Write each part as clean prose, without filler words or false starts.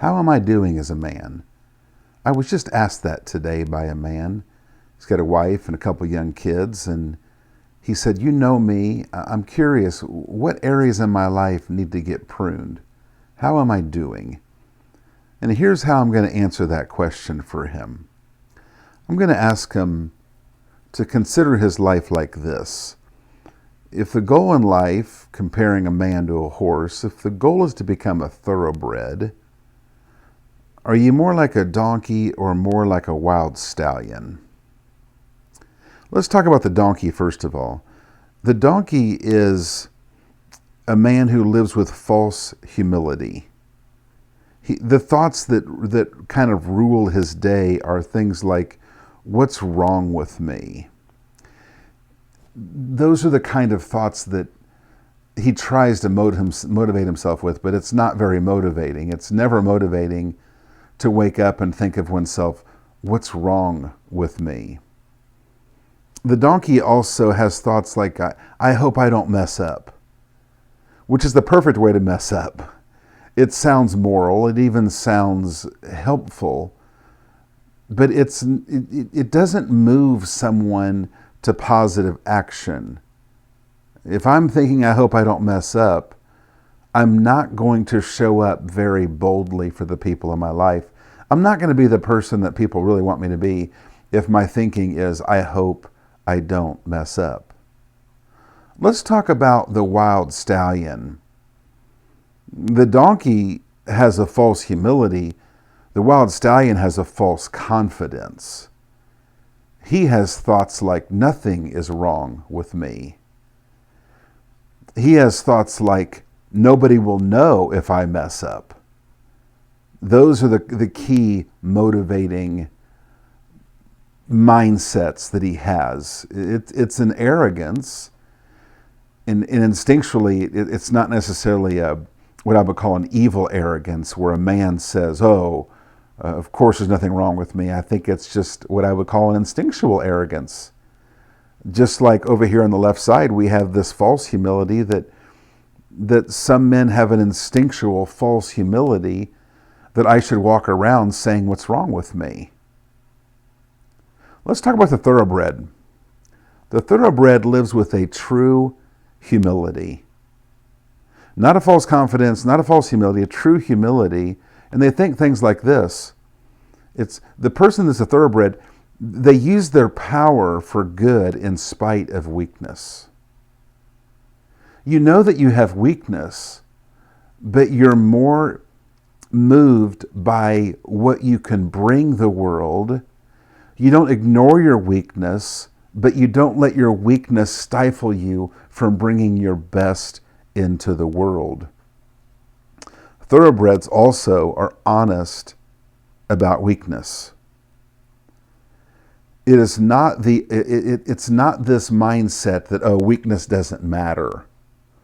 How am I doing as a man? I was just asked that today by a man. He's got a wife and a couple young kids, and he said, you know me, I'm curious, what areas in my life need to get pruned? How am I doing? And here's how I'm going to answer that question for him. I'm going to ask him to consider his life like this. If the goal in life, comparing a man to a horse, if the goal is to become a thoroughbred, are you more like a donkey or more like a wild stallion? Let's talk about the donkey first of all. The donkey is a man who lives with false humility. The thoughts that kind of rule his day are things like, what's wrong with me? Those are the kind of thoughts that he tries to motivate himself with, but it's not very motivating. It's never motivating to wake up and think of oneself, what's wrong with me? The donkey also has thoughts like, I hope I don't mess up, which is the perfect way to mess up. It sounds moral, it even sounds helpful, but it doesn't move someone to positive action. If I'm thinking, I hope I don't mess up, I'm not going to show up very boldly for the people in my life. I'm not going to be the person that people really want me to be if my thinking is, I hope I don't mess up. Let's talk about the wild stallion. The donkey has a false humility. The wild stallion has a false confidence. He has thoughts like, nothing is wrong with me. He has thoughts like, nobody will know if I mess up. Those are the key motivating mindsets that he has. It's an arrogance, and instinctually, it's not necessarily what I would call an evil arrogance, where a man says, of course there's nothing wrong with me. I think it's just what I would call an instinctual arrogance. Just like over here on the left side, we have this false humility that some men have an instinctual false humility that I should walk around saying what's wrong with me. Let's talk about the thoroughbred. The thoroughbred lives with a true humility. Not a false confidence, not a false humility, a true humility. And they think things like this. It's the person that's a thoroughbred, they use their power for good in spite of weakness. You know that you have weakness, but you're more moved by what you can bring the world. You don't ignore your weakness, but you don't let your weakness stifle you from bringing your best into the world. Thoroughbreds also are honest about weakness. It is not it's not this mindset that, weakness doesn't matter.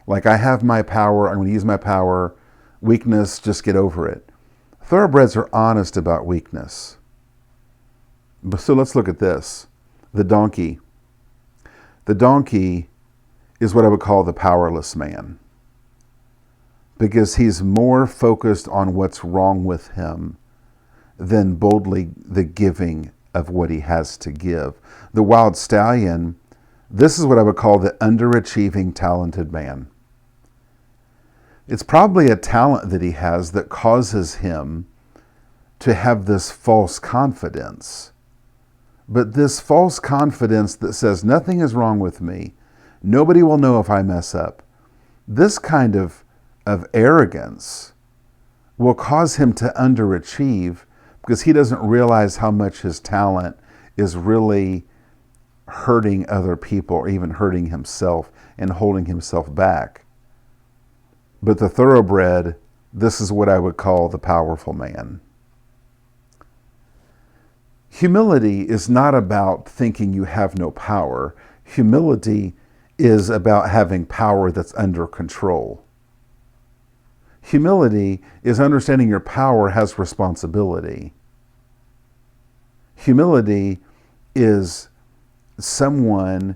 Like, I have my power, I'm going to use my power. Weakness, just get over it. Thoroughbreds are honest about weakness. So let's look at this. The donkey. The donkey is what I would call the powerless man, because he's more focused on what's wrong with him than boldly the giving of what he has to give. The wild stallion, this is what I would call the underachieving talented man. It's probably a talent that he has that causes him to have this false confidence. But this false confidence that says nothing is wrong with me, nobody will know if I mess up, this kind of arrogance will cause him to underachieve, because he doesn't realize how much his talent is really hurting other people or even hurting himself and holding himself back. But the thoroughbred, this is what I would call the powerful man. Humility is not about thinking you have no power. Humility is about having power that's under control. Humility is understanding your power has responsibility. Humility is someone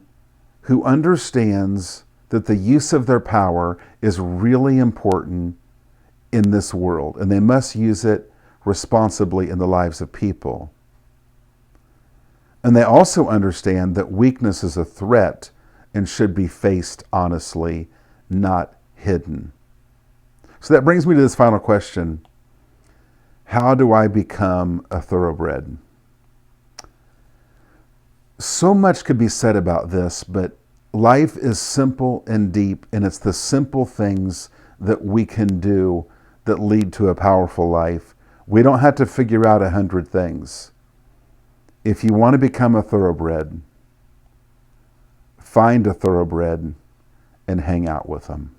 who understands that the use of their power is really important in this world, and they must use it responsibly in the lives of people. And they also understand that weakness is a threat and should be faced honestly, not hidden. So that brings me to this final question. How do I become a thoroughbred? So much could be said about this, but life is simple and deep, and it's the simple things that we can do that lead to a powerful life. We don't have to figure out 100 things. If you want to become a thoroughbred, find a thoroughbred and hang out with them.